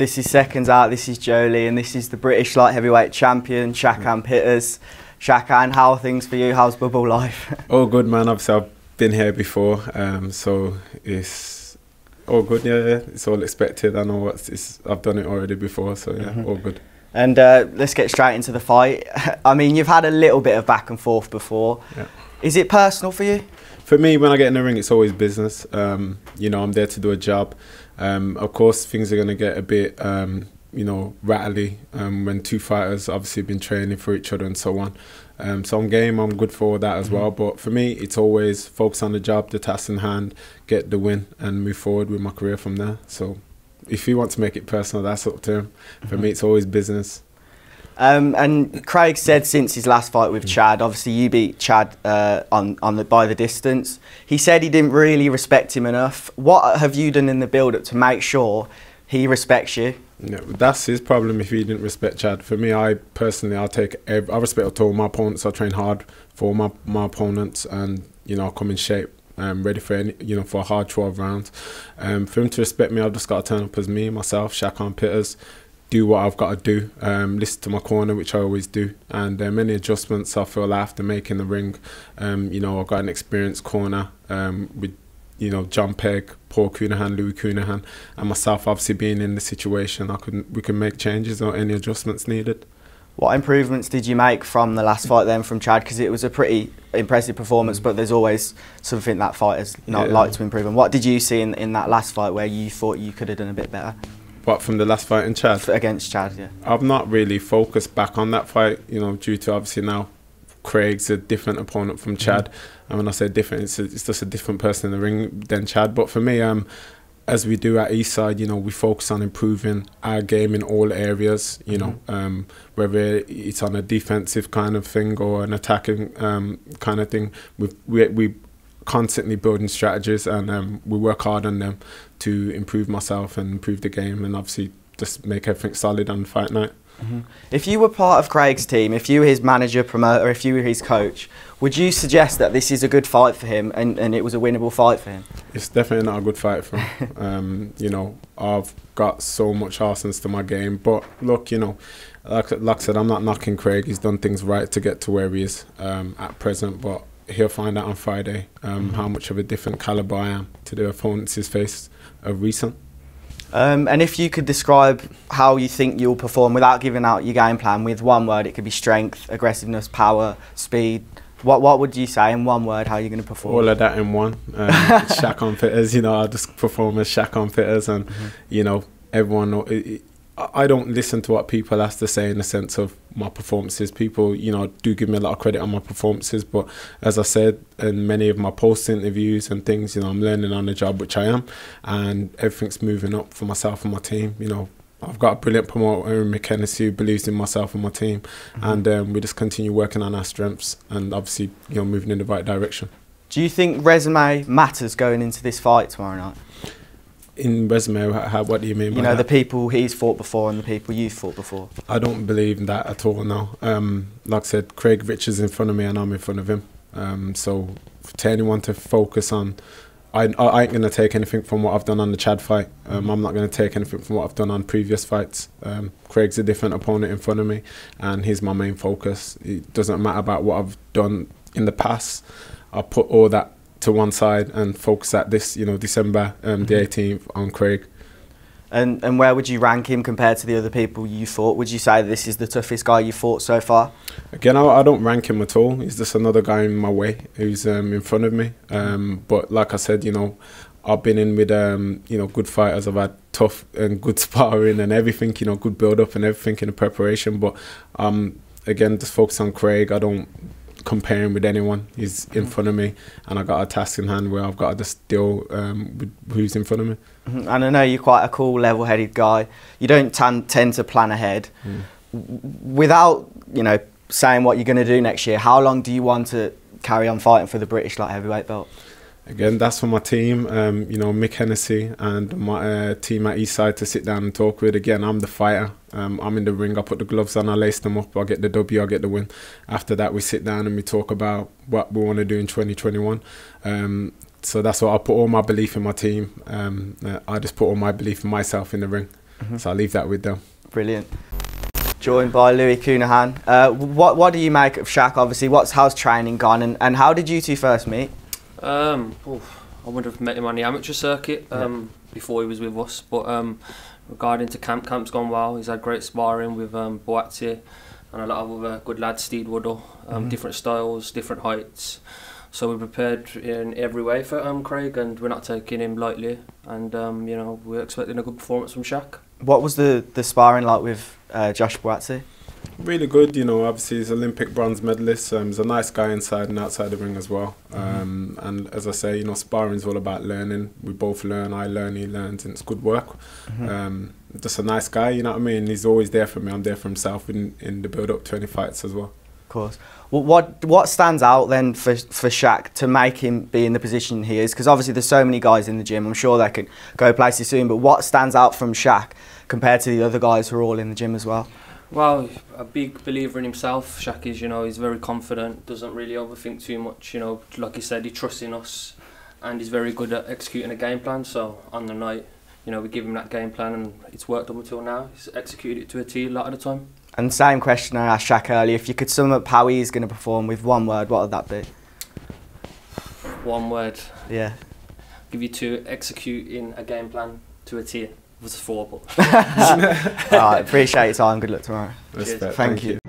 This is Seconds Out, this is Joe Leigh, and this is the British light heavyweight champion, Shakan Pitters. Shakan, how are things for you? How's bubble life? All good, man. Obviously, I've been here before, so it's all good. Yeah, it's all expected. I know I've done it already before, so yeah, all good. And let's get straight into the fight. I mean, you've had a little bit of back and forth before. Yeah. Is it personal for you? For me, when I get in the ring, it's always business. You know, I'm there to do a job. Of course, things are going to get a bit, you know, rattly when two fighters obviously been training for each other and so on. So I'm game, I'm good for all that as well. But for me, it's always focus on the job, the task in hand, get the win and move forward with my career from there. So if he wants to make it personal, that's up to him. For me, it's always business. And Craig said since his last fight with Chad, obviously you beat Chad by the distance. He said he didn't really respect him enough. What have you done in the build-up to make sure he respects you? Yeah, that's his problem if he didn't respect Chad. For me, I personally, I respect all my opponents. I train hard for my opponents, and you know, I come in shape. Ready for for a hard 12 rounds. For him to respect me, I've just got to turn up as me, myself, Shakan Pitters. Do what I've got to do, listen to my corner, which I always do, and many adjustments I feel I have to make in the ring. You know, I've got an experienced corner with, you know, John Pegg, Paul Cunahan, Louis Cunahan, and myself obviously being in the situation, we can make changes or any adjustments needed. What improvements did you make from the last fight then from Chad? Because it was a pretty impressive performance, but there's always something that fighters not like to improve on. What did you see in that last fight where you thought you could have done a bit better? What, from the last fight in Chad? Against Chad, yeah. I've not really focused back on that fight, you know, due to obviously now Craig's a different opponent from Chad. And when I say different, it's just a different person in the ring than Chad. But for me, as we do at Eastside, you know, we focus on improving our game in all areas, you know, whether it's on a defensive kind of thing or an attacking kind of thing. We constantly building strategies, and we work hard on them to improve myself and improve the game, and obviously just make everything solid on fight night. If you were part of Craig's team, if you were his manager, promoter, if you were his coach, would you suggest that this is a good fight for him and it was a winnable fight for him? It's definitely not a good fight for him. You know, I've got so much arsenal to my game, but look, you know, like I said, I'm not knocking Craig. He's done things right to get to where he is at present, but he'll find out on Friday how much of a different calibre I am to the opponents he's faced of recent. And if you could describe how you think you'll perform without giving out your game plan with one word, it could be strength, aggressiveness, power, speed. What would you say in one word, how you're going to perform? All of that in one. Shakan Pitters, you know, I'll just perform as Shakan Pitters, and, you know, everyone... I don't listen to what people have to say in the sense of my performances. People, you know, do give me a lot of credit on my performances, but as I said in many of my post interviews and things, you know, I'm learning on the job, which I am, and everything's moving up for myself and my team. You know, I've got a brilliant promoter in McKenzie who believes in myself and my team, and we just continue working on our strengths and obviously, you know, moving in the right direction. Do you think resume matters going into this fight tomorrow night? In resume, what do you mean by that? You know, the people he's fought before and the people you've fought before. I don't believe that at all, no. Like I said, Craig Richards in front of me and I'm in front of him. So to anyone to focus on, I ain't going to take anything from what I've done on the Chad fight. I'm not going to take anything from what I've done on previous fights. Craig's a different opponent in front of me, and he's my main focus. It doesn't matter about what I've done in the past. I put all that to one side and focus at this, you know, December the 18th on Craig. And where would you rank him compared to the other people you fought? Would you say this is the toughest guy you fought so far? Again, I don't rank him at all. He's just another guy in my way who's in front of me. But like I said, you know, I've been in with you know, good fighters. I've had tough and good sparring and everything, you know, good build up and everything in the preparation. But again, just focus on Craig. I don't compare him with anyone. He's in front of me, and I got a task in hand where I've got to just deal with who's in front of me. And I know you're quite a cool, level-headed guy. You don't tend to plan ahead. Without, you know, saying what you're going to do next year, how long do you want to carry on fighting for the British light heavyweight belt? Again, that's for my team, you know, Mick Hennessy and my team at Eastside to sit down and talk with. Again, I'm the fighter. I'm in the ring. I put the gloves on, I lace them up, I get the W, I get the win. After that, we sit down and we talk about what we want to do in 2021. So that's what I put all my belief in my team. I just put all my belief in myself in the ring. So I leave that with them. Brilliant. Joined by Louis Cunahan. What do you make of Shaq? Obviously, how's training gone, and how did you two first meet? I would have met him on the amateur circuit before he was with us, but regarding to camp's gone well. He's had great sparring with Boatty and a lot of other good lads, Steve Woodall, different styles, different heights. So we're prepared in every way for Craig, and we're not taking him lightly, and you know, we're expecting a good performance from Shaq. What was the sparring like with Josh Boatty? Really good, you know, obviously he's Olympic bronze medalist. He's a nice guy inside and outside the ring as well. And as I say, you know, sparring is all about learning. We both learn, I learn, he learns, and it's good work. Just a nice guy, you know what I mean? He's always there for me, I'm there for himself in the build-up to any fights as well. Of course. Well, what stands out then for Shaq to make him be in the position he is? Because obviously there's so many guys in the gym, I'm sure they can go places soon, but what stands out from Shaq compared to the other guys who are all in the gym as well? Well, a big believer in himself, Shaq is, you know, he's very confident, doesn't really overthink too much, you know, like he said, he trusts in us, and he's very good at executing a game plan. So on the night, you know, we give him that game plan and it's worked up until now. He's executed it to a T a lot of the time. And same question I asked Shaq earlier, if you could sum up how he's going to perform with one word, what would that be? One word? Yeah. Give you two, executing a game plan to a T. It was 4, but... Alright, appreciate your time, good luck tomorrow. Respect. Thank you.